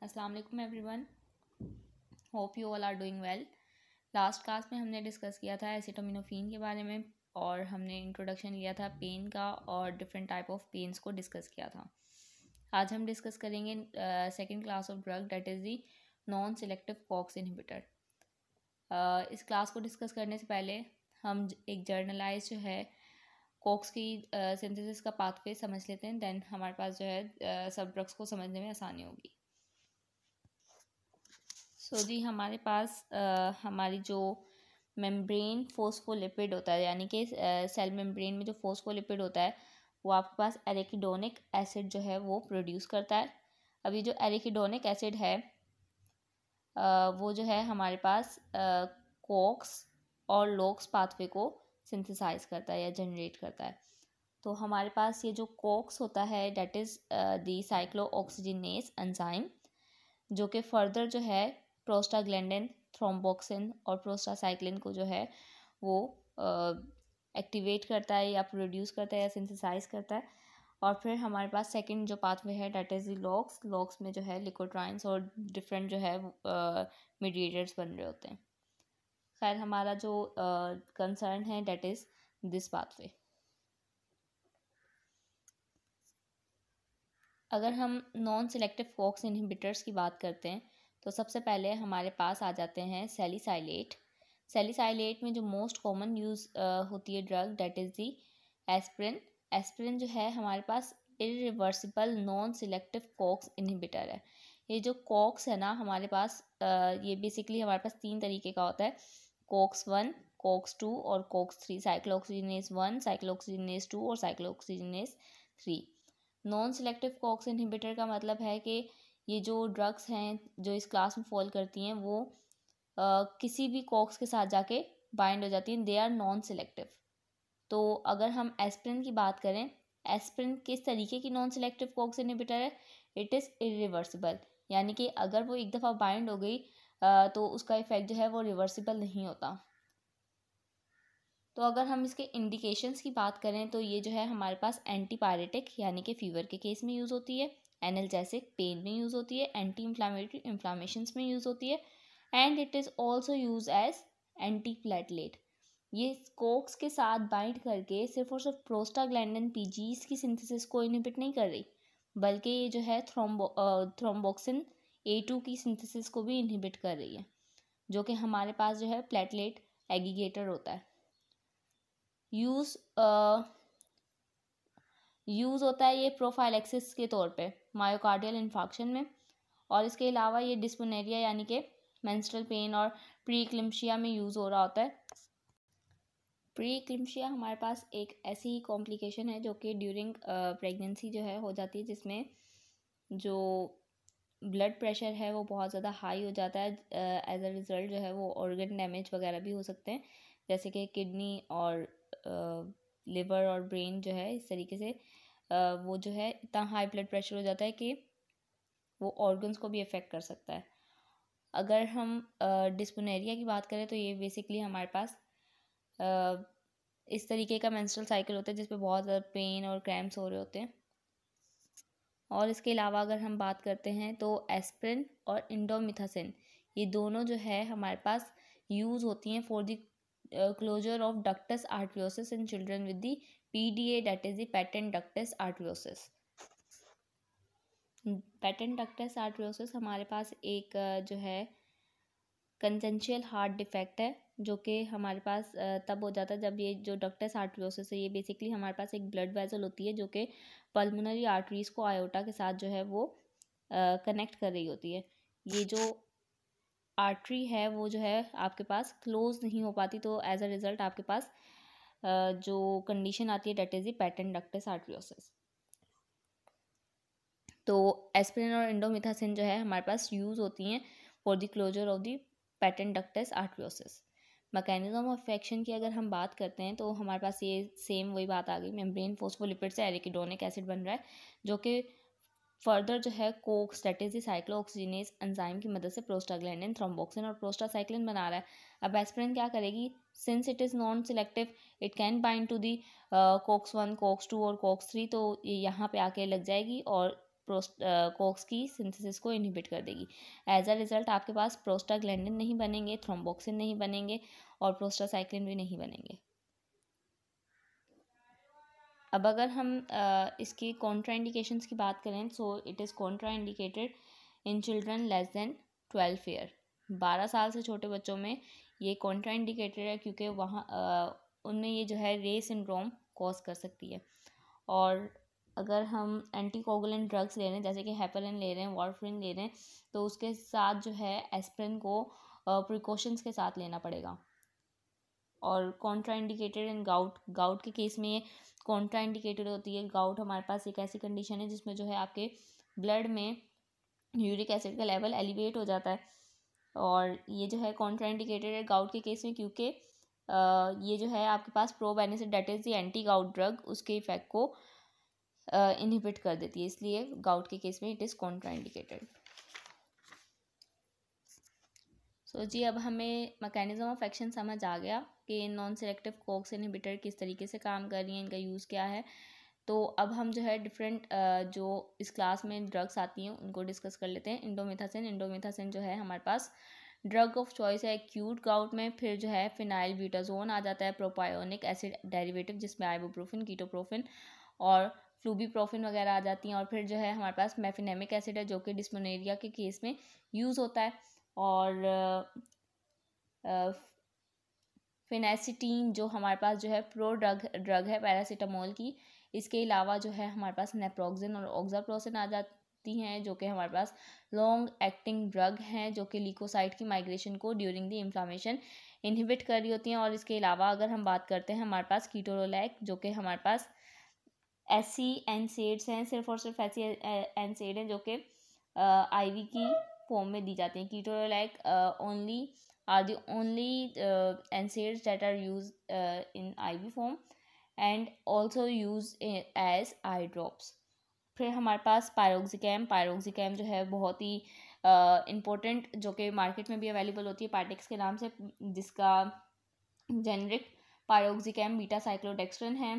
अस्सलाम वालेकुम everyone, hope you all are doing well. Last class में हमने डिस्कस किया था एसिटामिनोफेन के बारे में और हमने इंट्रोडक्शन लिया था पेन का और डिफरेंट टाइप ऑफ पेन्स को डिस्कस किया था। आज हम डिस्कस करेंगे second class of drug that is the non selective COX inhibitor. इस क्लास को डिस्कस करने से पहले हम एक जर्नलाइज जो है कॉक्स की सिंथेसिस का पाथवे समझ लेते हैं, देन हमारे पास जो है सब ड्रग्स को समझने में आसानी होगी। जी हमारे पास हमारी जो मेम्ब्रेन फोस्फोलिपिड होता है, यानी कि सेल मेम्ब्रेन में जो फोस्फोलिपिड होता है वो आपके पास एरिकिडोनिक एसिड जो है वो प्रोड्यूस करता है। अभी जो एरिकिडोनिक एसिड है वो जो है हमारे पास कॉक्स और लोक्स पाथवे को सिंथेसाइज करता है या जनरेट करता है। तो हमारे पास ये जो कॉक्स होता है date is the cyclooxygenase enzyme, जो कि फर्दर जो है प्रोस्टाग्लैंडिन, थ्रोम्बोक्सिन और प्रोस्टासाइक्लिन को जो है वो एक्टिवेट करता है या प्रोड्यूस करता है या सिंथेसाइज करता है। और फिर हमारे पास सेकंड जो पाथवे है डेट इज़ लॉक्स में जो है लिकोट्राइन्स और डिफरेंट जो है मीडिएटर्स बन रहे होते हैं। खैर हमारा जो कंसर्न है डेट इज़ दिस पाथवे। अगर हम नॉन सिलेक्टिव कॉक्स इनहिबिटर्स की बात करते हैं तो सबसे पहले हमारे पास आ जाते हैं सैलिसाइलेट। सैलिसाइलेट में जो मोस्ट कॉमन यूज़ होती है drug that is the aspirin. Aspirin जो है हमारे पास irreversible non selective COX inhibitor है। ये जो कॉक्स है ना हमारे पास ये बेसिकली हमारे पास 3 तरीके का होता है, कॉक्स 1, कॉक्स 2 और कॉक्स 3। साइक्लोऑक्सीजिनेज 1, साइक्लोऑक्सीजिनेज 2 और cyclooxygenase 3। Non selective COX inhibitor का मतलब है कि ये जो ड्रग्स हैं जो इस क्लास में फॉल करती हैं वो किसी भी कॉक्स के साथ जाके बाइंड हो जाती हैं, दे आर नॉन सिलेक्टिव। तो अगर हम एस्पिरिन की बात करें, एस्पिरिन किस तरीके की नॉन सिलेक्टिव कॉक्स इनहिबिटर है? इट इज़ इरिवर्सिबल, यानी कि अगर वो एक दफ़ा बाइंड हो गई तो उसका इफेक्ट जो है वो रिवर्सिबल नहीं होता। तो अगर हम इसके इंडिकेशंस की बात करें तो ये जो है हमारे पास एंटीपायरेटिक यानी कि फ़ीवर के केस में यूज़ होती है, एनाल्जेसिक पेन में यूज़ होती है, एंटी इन्फ्लामेटरी इन्फ्लामेशंस में यूज़ होती है, and it is also use as anti platelet. ये कोक्स के साथ बाइंड करके सिर्फ और सिर्फ प्रोस्टाग्लैंडिन पीजीज की सिंथेसिस को इनहिबिट नहीं कर रही, बल्कि ये जो है थ्रोम्बोक्सिन A2 की सिंथेसिस को भी इनहिबिट कर रही है, जो कि हमारे पास जो है प्लेटलेट एग्रीगेटर होता है। यूज़ होता है ये प्रोफाइलेक्सिस के तौर पे मायोकार्डियल इन्फाक्शन में, और इसके अलावा ये डिस्पोनेरिया यानी कि मेंस्ट्रुअल पेन और प्रीक्लिम्शिया में यूज़ हो रहा होता है। प्रीक्लिम्शिया हमारे पास एक ऐसी कॉम्प्लिकेशन है जो कि ड्यूरिंग प्रेगनेंसी जो है हो जाती है, जिसमें जो ब्लड प्रेशर है वो बहुत ज़्यादा हाई हो जाता है। एज अ रिज़ल्ट जो है वो ऑर्गन डैमेज वगैरह भी हो सकते हैं, जैसे कि किडनी और लिवर और ब्रेन जो है इस तरीके से वो जो है इतना हाई ब्लड प्रेशर हो जाता है कि वो ऑर्गन्स को भी अफेक्ट कर सकता है। अगर हम डिस्पोनेरिया की बात करें तो ये बेसिकली हमारे पास इस तरीके का मेंस्ट्रुअल साइकिल होता है जिसपे बहुत ज़्यादा पेन और क्रैम्प्स हो रहे होते हैं। और इसके अलावा अगर हम बात करते हैं तो एस्पिरिन और इंडोमिथासिन ये दोनों जो है हमारे पास यूज़ होती हैं for the closure of ductus arteriosus in children with the PDA that is the patent ductus arteriosus. Patent ductus arteriosus हमारे पास एक जो है कंजेंशियल हार्ट डिफेक्ट है, जो कि हमारे पास तब हो जाता है जब ये जो डक्टस आर्टरियोसिस है ये बेसिकली हमारे पास एक ब्लड वेसल होती है जो कि पल्मोनरी आर्टरीज़ को आयोटा के साथ जो है वो कनेक्ट कर रही होती है। ये जो आर्टरी है वो जो है आपके पास क्लोज नहीं हो पाती, तो एज अ रिज़ल्ट आपके पास जो कंडीशन आती है date is the patent ductus आर्टरियोसिस। तो एस्पिरिन और इंडोमिथासिन जो है हमारे पास यूज़ होती हैं for the closure of the patent ductus arteriosus. Mechanism of action की अगर हम बात करते हैं तो हमारे पास ये सेम वही बात आ गई, मेम्ब्रेन फोस्फोलिपिड से एरिकिडोनिक एसिड बन रहा है जो कि फर्दर जो है Cokes that is the cyclooxygenase enzyme की मदद से प्रोस्टाग्लैंडिन, थ्रोम्बोक्सिन और प्रोस्टासाइक्लिन बना रहा है। अब एस्पिरिन क्या करेगी, since it is non selective it can bind to the COX 1, COX 2 और कोक्स 3, तो ये यहाँ पे आके लग जाएगी और कोक्स की सिंथेसिस को इनहिबिट कर देगी। एज अ रिजल्ट आपके पास प्रोस्टाग्लैंडिन नहीं बनेंगे, थ्रोम्बोक्सिन नहीं बनेंगे और प्रोस्टासाइक्लिन भी नहीं बनेंगे। अब अगर हम इसकी कॉन्ट्राइंडिकेशंस की बात करें, so it is contraindicated in children less than 12 year. 12 साल से छोटे बच्चों में ये कॉन्ट्राइंडिकेटेड है क्योंकि वहाँ उनमें ये जो है रे सिंड्रोम कॉज कर सकती है। और अगर हम एंटीकोगुलेंट ड्रग्स ले रहे हैं जैसे कि हेपरिन ले रहे हैं, वारफरिन ले रहे हैं, तो उसके साथ जो है एस्पिरिन को प्रिकॉशंस के साथ लेना पड़ेगा। और कॉन्ट्राइंडिकेटेड इन गाउट के केस में ये कॉन्ट्राइंडिकेटेड होती है। गाउट हमारे पास एक ऐसी कंडीशन है जिसमें जो है आपके ब्लड में यूरिक एसिड का लेवल एलिवेट हो जाता है, और ये जो है कॉन्ट्राइंडिकेटेड है गाउट के केस में क्योंकि ये जो है आपके पास probenecid that is the anti gout drug उसके इफेक्ट को इनहिबिट कर देती है, इसलिए गाउट के केस में इट इज़ कॉन्ट्राइंडिकेटेड। सो जी अब हमें मैकेनिज्म ऑफ एक्शन समझ आ गया कि नॉन सेलेक्टिव कोक्स इनहिबिटर किस तरीके से काम कर रही हैं, इनका यूज़ क्या है। तो अब हम जो है डिफरेंट जो इस क्लास में ड्रग्स आती हैं उनको डिस्कस कर लेते हैं। इंडोमिथासिन जो है हमारे पास ड्रग ऑफ चॉइस है एक्यूट गाउट में। फिर जो है फिनाइल ब्यूटाजोन आ जाता है, प्रोपायोनिक एसिड डेरिवेटिव जिसमें आइबुप्रोफिन, कीटोप्रोफिन और फ्लूबीप्रोफिन वगैरह आ जाती हैं। और फिर जो है हमारे पास मेफिनेमिक एसिड है जो कि डिस्मेनोरिया के केस में यूज़ होता है। और फिनेसिटीन जो हमारे पास जो है प्रो ड्रग है पैरासीटामोल की। इसके अलावा जो है हमारे पास नेप्रोक्सिन और ऑक्साप्रोसिन आ जाती हैं जो कि हमारे पास लॉन्ग एक्टिंग ड्रग हैं जो कि ल्यूकोसाइट की माइग्रेशन को ड्यूरिंग द इन्फ्लामेशन इनहिबिट कर रही होती हैं। और इसके अलावा अगर हम बात करते हैं हमारे पास कीटोरोलैक जो कि हमारे पास ऐसी एनसेड्स हैं, सिर्फ और सिर्फ ऐसी एनसेड हैं जो कि आईवी की फॉर्म में दी जाती हैं। कीटोरोलैक only are the only NSAIDs that are used in IV form and also used as eye drops। फिर हमारे पास पायरोक्सिकैम जो है बहुत ही इम्पोर्टेंट जो कि मार्केट में भी अवेलेबल होती है पार्टिक्स के नाम से, जिसका जेनरिक पायरोक्सिकैम बीटा साइक्लोडेक्स्ट्रिन है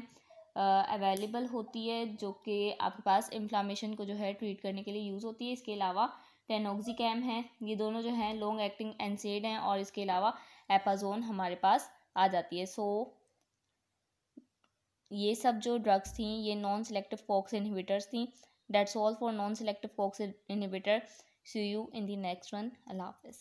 अवेलेबल होती है जो कि आपके पास इन्फ्लामेशन को जो है ट्रीट करने के लिए यूज़ होती है। इसके अलावा टेनोक्सिकैम है, ये दोनों जो हैं लॉन्ग एक्टिंग एनसेड हैं। और इसके अलावा एपाजोन हमारे पास आ जाती है। सो ये सब जो ड्रग्स थी ये नॉन सेलेक्टिव कोक्स इनहिबिटर्स थी। That's all for non selective COX inhibitor. See you in the next one. अल्लाह हाफिज़।